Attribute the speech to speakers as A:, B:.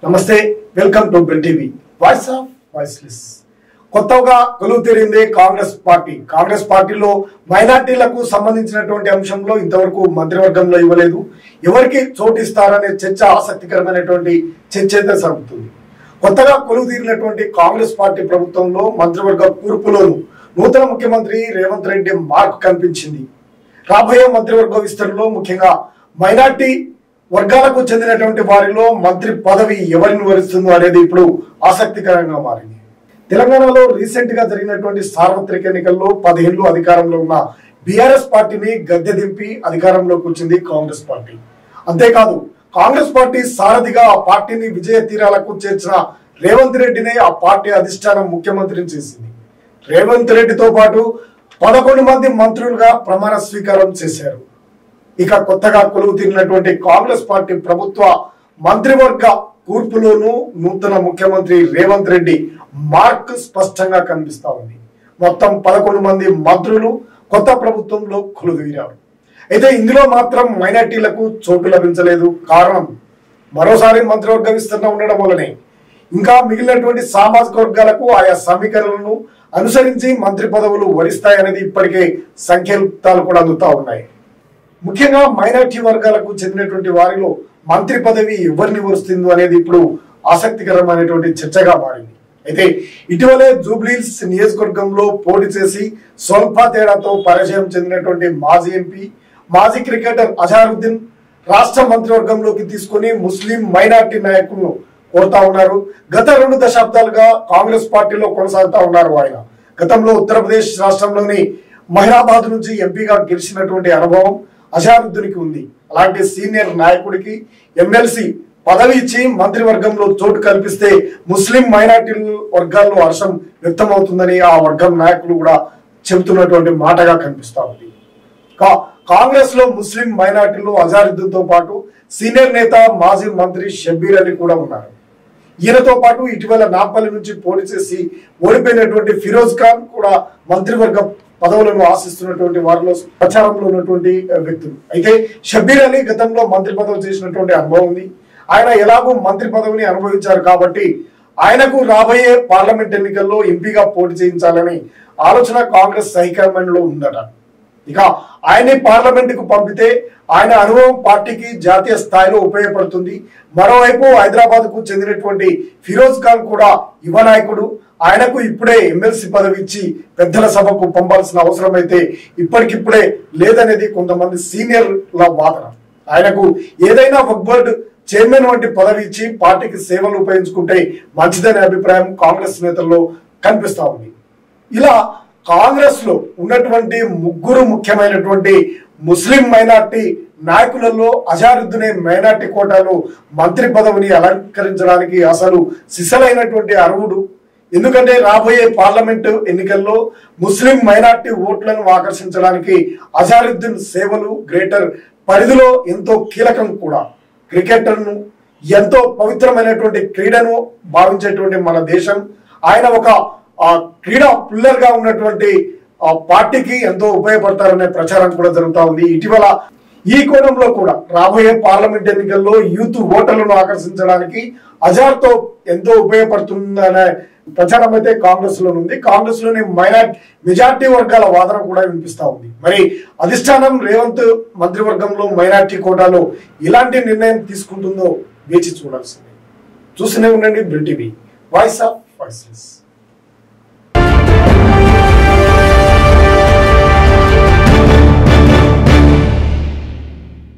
A: నమస్తే, welcome to bill TV voice of voiceless. కొత్తగా కొలువు తీరింది కాంగ్రెస్ పార్టీలో మైనార్టీలకు సంబంధించినటువంటి అంశంలో ఇంతవరకు మంత్రివర్గంలో ఇవ్వలేదు. ఎవరికి చోటు ఇస్తారనే చర్చ ఆసక్తికరమైనటువంటి చర్చ అయితే సాగుతుంది. కొత్తగా కొలువు తీరినటువంటి కాంగ్రెస్ పార్టీ ప్రభుత్వంలో మంత్రివర్గ కూర్పులోను నూతన ముఖ్యమంత్రి రేవంత్ రెడ్డి మార్క్ కనిపించింది. రాబోయే మంత్రివర్గ విస్తరణలో ముఖ్యంగా మైనార్టీ వర్గాలకు చెందినటువంటి వారిలో మంత్రి పదవి ఎవరిని వరిస్తుందో అనేది ఇప్పుడు ఆసక్తికరంగా మారింది. తెలంగాణలో రీసెంట్ గా జరిగినటువంటి సార్వత్రిక ఎన్నికల్లో 10 ఏళ్లు అధికారంలో ఉన్న బీఆర్ఎస్ పార్టీని గద్దె దింపి అధికారంలోకి వచ్చింది కాంగ్రెస్ పార్టీ. అంతేకాదు, కాంగ్రెస్ పార్టీ సారథిగా ఆ పార్టీని విజయ తీరాలకు చేర్చిన రేవంత్ రెడ్డినే ఆ పార్టీ అధిష్టానం ముఖ్యమంత్రిని చేసింది. రేవంత్ రెడ్డితో పాటు 11 మంది మంత్రులుగా ప్రమాణ స్వీకారం చేశారు. ఇక కొత్తగా కొలువు తీరినటువంటి కాంగ్రెస్ పార్టీ ప్రభుత్వ మంత్రివర్గ కూర్పులోనూ నూతన ముఖ్యమంత్రి రేవంత్ రెడ్డి మార్క్ స్పష్టంగా కనిపిస్తా ఉంది. మొత్తం 11 మంది మంత్రులు కొత్త ప్రభుత్వంలో కొలువు తీరారు. అయితే ఇందులో మాత్రం మైనార్టీలకు చోటు లభించలేదు. కారణం మరోసారి మంత్రివర్గ విస్తరణ ఉండడం వల్లనే. ఇంకా మిగిలినటువంటి సామాజిక వర్గాలకు ఆయా సమీకరణలను అనుసరించి మంత్రి పదవులు వరిస్తాయనేది ఇప్పటికే సంకేతాలు కూడా అందుతా ఉన్నాయి. ముఖ్యంగా మైనార్టీ వర్గాలకు చెందినటువంటి వారిలో మంత్రి పదవి ఎవరిని వరుస్తుందో అనేది ఇప్పుడు ఆసక్తికరమైనటువంటి చర్చగా మారింది. అయితే ఇటీవలే జూబ్లీహిల్స్ నియోజకవర్గంలో పోటీ చేసి స్వల్ప తేడాతో పరిచయం చెందినటువంటి మాజీ ఎంపీ, మాజీ క్రికెటర్ అజారుద్దీన్ రాష్ట్ర మంత్రివర్గంలోకి తీసుకుని ముస్లిం మైనార్టీ నాయకులను కోరుతా ఉన్నారు. గత 2 దశాబ్దాలుగా కాంగ్రెస్ పార్టీలో కొనసాగుతా ఉన్నారు. ఆయన గతంలో ఉత్తరప్రదేశ్ రాష్ట్రంలోని మహిరాబాద్ నుంచి ఎంపీగా గెలిచినటువంటి అనుభవం అజారుద్దీన్కి ఉంది. అలాంటి సీనియర్ నాయకుడికి ఎమ్మెల్సీ పదవి ఇచ్చి మంత్రివర్గంలో చోటు కల్పిస్తే ముస్లిం మైనార్టీ వర్గాల్లో హర్షం వ్యక్తమవుతుందని ఆ వర్గం నాయకులు కూడా చెబుతున్నటువంటి మాటగా కనిపిస్తా ఉంది. కాంగ్రెస్ లో ముస్లిం మైనార్టీలు అజారుద్దీన్ తో పాటు సీనియర్ నేత మాజీ మంత్రి షబ్బీర్ అలీ కూడా ఉన్నారు. ఈయనతో పాటు ఇటీవల నాంపల్లి నుంచి పోటీ చేసి ఓడిపోయినటువంటి ఫిరోజ్ ఖాన్ కూడా మంత్రివర్గ పదవులను ఆశిస్తున్నటువంటి వారిలో ప్రచారంలో ఉన్నటువంటి వ్యక్తులు. అయితే షబ్బీర్ అలీ గతంలో మంత్రి పదవి చేసినటువంటి అనుభవం ఉంది. ఆయన ఎలాగో మంత్రి పదవిని అనుభవించారు కాబట్టి ఆయనకు రాబోయే పార్లమెంట్ ఎన్నికల్లో ఎంపీగా పోటీ చేయించాలని ఆలోచన కాంగ్రెస్ హైకమాండ్ లో ఉందట. ఇక ఆయన్ని పార్లమెంట్ కు పంపితే ఆయన అనుభవం పార్టీకి జాతీయ స్థాయిలో ఉపయోగపడుతుంది. మరోవైపు హైదరాబాద్ కు చెందినటువంటి ఫిరోజ్ ఖాన్ కూడా యువ నాయకుడు. ఆయనకు ఇప్పుడే ఎమ్మెల్సీ పదవి ఇచ్చి పెద్దల సభకు పంపాల్సిన అవసరం అయితే ఇప్పటికిప్పుడే లేదనేది కొంతమంది సీనియర్ల వాదన. ఆయనకు ఏదైనా వక్ఫ్ బోర్డు చైర్మన్ వంటి పదవి ఇచ్చి పార్టీకి సేవలు ఉపయోగించుకుంటే మంచిదనే అభిప్రాయం కాంగ్రెస్ నేతల్లో కనిపిస్తా ఉంది. ఇలా కాంగ్రెస్ లో ఉన్నటువంటి 3 ముఖ్యమైనటువంటి ముస్లిం మైనార్టీ నాయకులలో అజారుద్దీనే మైనార్టీ కోటాలో మంత్రి పదవిని అలంకరించడానికి అసలు సిసలైనటువంటి అర్హుడు. ఎందుకంటే రాబోయే పార్లమెంటు ఎన్నికల్లో ముస్లిం మైనార్టీ ఓట్లను ఆకర్షించడానికి అజారుద్దీన్ సేవలు గ్రేటర్ పరిధిలో ఎంతో కీలకం కూడా. క్రికెటర్ను ఎంతో పవిత్రమైనటువంటి క్రీడను భావించేటువంటి మన దేశం, ఆయన ఒక క్రీడా పిల్లర్ గా ఉన్నటువంటి పార్టీకి ఎంతో ఉపయోగపడతారనే ప్రచారం కూడా జరుగుతూ ఉంది. ఇటీవల ఈ కోణంలో కూడా రాబోయే పార్లమెంట్ ఎన్నికల్లో యూత్ ఓటర్లను ఆకర్షించడానికి అజార్ తో ఎంతో ఉపయోగపడుతుందనే ప్రచారం అయితే కాంగ్రెస్ లో ఉంది. కాంగ్రెస్ లోని మెజార్టీ వర్గాల వాదన కూడా వినిపిస్తా ఉంది. మరి అధిష్టానం రేవంత్ మంత్రివర్గంలో మైనార్టీ కోటాలో ఎలాంటి నిర్ణయం తీసుకుంటుందో వేచి చూడాల్సిందే. చూస్తూనే ఉండండి bill TV voice of voiceless.